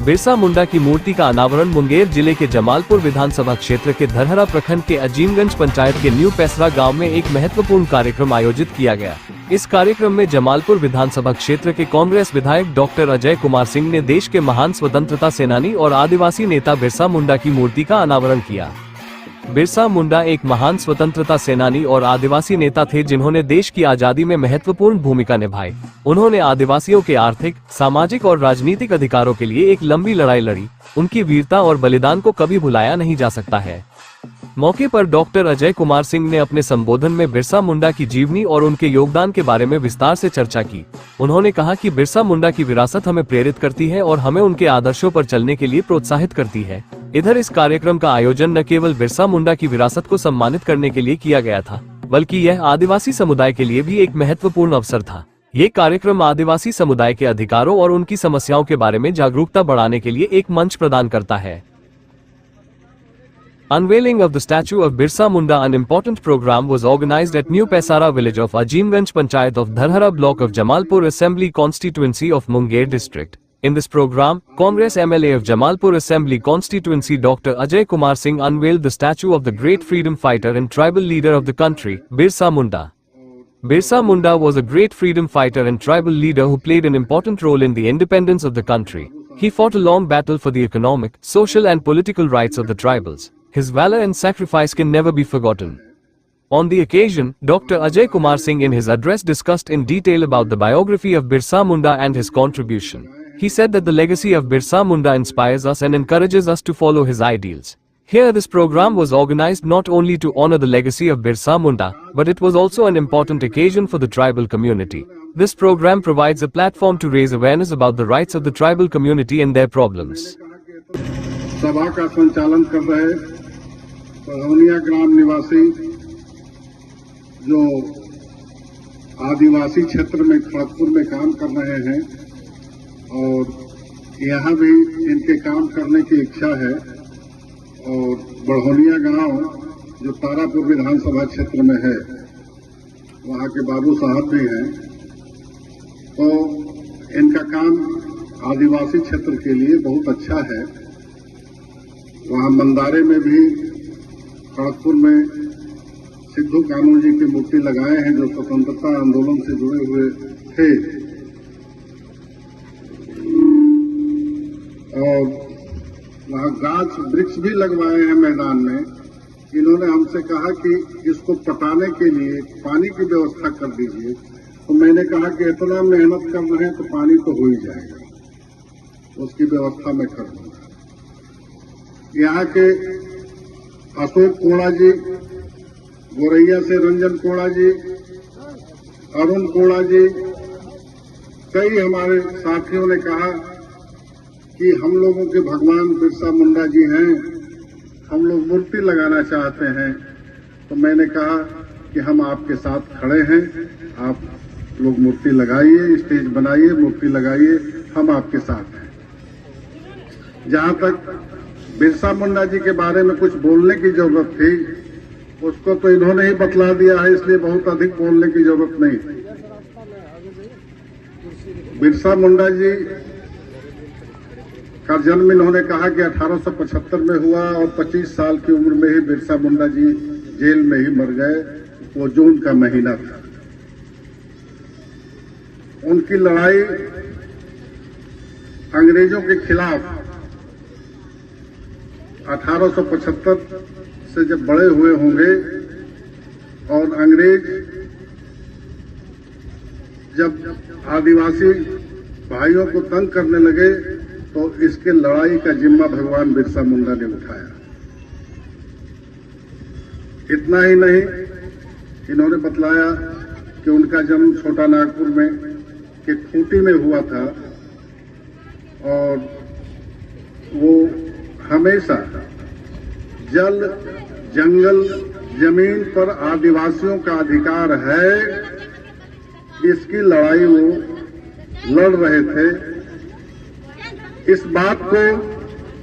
बिरसा मुंडा की मूर्ति का अनावरण मुंगेर जिले के जमालपुर विधानसभा क्षेत्र के धरहरा प्रखंड के अजीमगंज पंचायत के न्यू पैसरा गांव में एक महत्वपूर्ण कार्यक्रम आयोजित किया गया। इस कार्यक्रम में जमालपुर विधानसभा क्षेत्र के कांग्रेस विधायक डॉक्टर अजय कुमार सिंह ने देश के महान स्वतंत्रता सेनानी और आदिवासी नेता बिरसा मुंडा की मूर्ति का अनावरण किया। बिरसा मुंडा एक महान स्वतंत्रता सेनानी और आदिवासी नेता थे जिन्होंने देश की आजादी में महत्वपूर्ण भूमिका निभाई। उन्होंने आदिवासियों के आर्थिक, सामाजिक और राजनीतिक अधिकारों के लिए एक लंबी लड़ाई लड़ी। उनकी वीरता और बलिदान को कभी भुलाया नहीं जा सकता है। मौके पर डॉक्टर अजय कुमार सिंह ने अपने संबोधन में बिरसा मुंडा की जीवनी और उनके योगदान के बारे में विस्तार से चर्चा की। उन्होंने कहा कि बिरसा मुंडा की विरासत हमें प्रेरित करती है और हमें उनके आदर्शों पर चलने के लिए प्रोत्साहित करती है। इधर इस कार्यक्रम का आयोजन न केवल बिरसा मुंडा की विरासत को सम्मानित करने के लिए किया गया था, बल्कि यह आदिवासी समुदाय के लिए भी एक महत्वपूर्ण अवसर था। ये कार्यक्रम आदिवासी समुदाय के अधिकारों और उनकी समस्याओं के बारे में जागरूकता बढ़ाने के लिए एक मंच प्रदान करता है। Unveiling of the statue of Birsa Munda, an important program, was organized at New Pesara village of Ajimganj Panchayat of Dharhara block of Jamalpur Assembly constituency of Munger district. In this program, Congress MLA of Jamalpur Assembly constituency Dr. Ajay Kumar Singh unveiled the statue of the great freedom fighter and tribal leader of the country, Birsa Munda. Birsa Munda was a great freedom fighter and tribal leader who played an important role in the independence of the country. He fought a long battle for the economic, social and political rights of the tribals. His valor and sacrifice can never be forgotten. On the occasion, Dr. Ajay Kumar Singh in his address discussed in detail about the biography of Birsa Munda and his contribution. He said that the legacy of Birsa Munda inspires us and encourages us to follow his ideals. Here this program was organized not only to honor the legacy of Birsa Munda, but it was also an important occasion for the tribal community. This program provides a platform to raise awareness about the rights of the tribal community and their problems. सभा का संचालन कर रहे पढ़ौनिया ग्राम निवासी जो आदिवासी क्षेत्र में खड़गपुर में काम कर रहे हैं और यहाँ भी इनके काम करने की इच्छा है और बढ़ौनिया गांव जो तारापुर विधानसभा क्षेत्र में है वहाँ के बाबू साहब भी हैं, तो इनका काम आदिवासी क्षेत्र के लिए बहुत अच्छा है। वहाँ मंदारे में भी खड़गपुर में सिद्धू कानू जी की मूर्ति लगाए हैं जो स्वतंत्रता आंदोलन से जुड़े हुए थे और वहाँ गाछ वृक्ष भी लगवाए हैं मैदान में। इन्होंने हमसे कहा कि इसको पटाने के लिए पानी की व्यवस्था कर दीजिए, तो मैंने कहा कि इतना मेहनत कर रहे हैं तो पानी तो हो ही जाएगा, उसकी व्यवस्था मैं कर दूंगा। यहाँ के अशोक कोड़ा जी, गोरैया से रंजन कोड़ा जी, अरुण कोड़ा जी, कई हमारे साथियों ने कहा कि हम लोगों के भगवान बिरसा मुंडा जी हैं, हम लोग मूर्ति लगाना चाहते हैं। तो मैंने कहा कि हम आपके साथ खड़े हैं, आप लोग मूर्ति लगाइए, स्टेज बनाइए, मूर्ति लगाइए, हम आपके साथ हैं। जहां तक बिरसा मुंडा जी के बारे में कुछ बोलने की जरूरत थी, उसको तो इन्होंने ही बतला दिया है, इसलिए बहुत अधिक बोलने की जरूरत नहीं। बिरसा मुंडा जी का जन्म इन्होंने कहा कि 1875 में हुआ और 25 साल की उम्र में ही बिरसा मुंडा जी जेल में ही मर गए। वो जून का महीना था। उनकी लड़ाई अंग्रेजों के खिलाफ 1875 से जब बड़े हुए होंगे और अंग्रेज जब आदिवासी भाइयों को तंग करने लगे तो इसके लड़ाई का जिम्मा भगवान बिरसा मुंडा ने उठाया। इतना ही नहीं, इन्होंने बतलाया कि उनका जन्म छोटा नागपुर में के खूंटी में हुआ था और वो हमेशा जल, जंगल, जमीन पर आदिवासियों का अधिकार है, इसकी लड़ाई वो लड़ रहे थे। इस बात को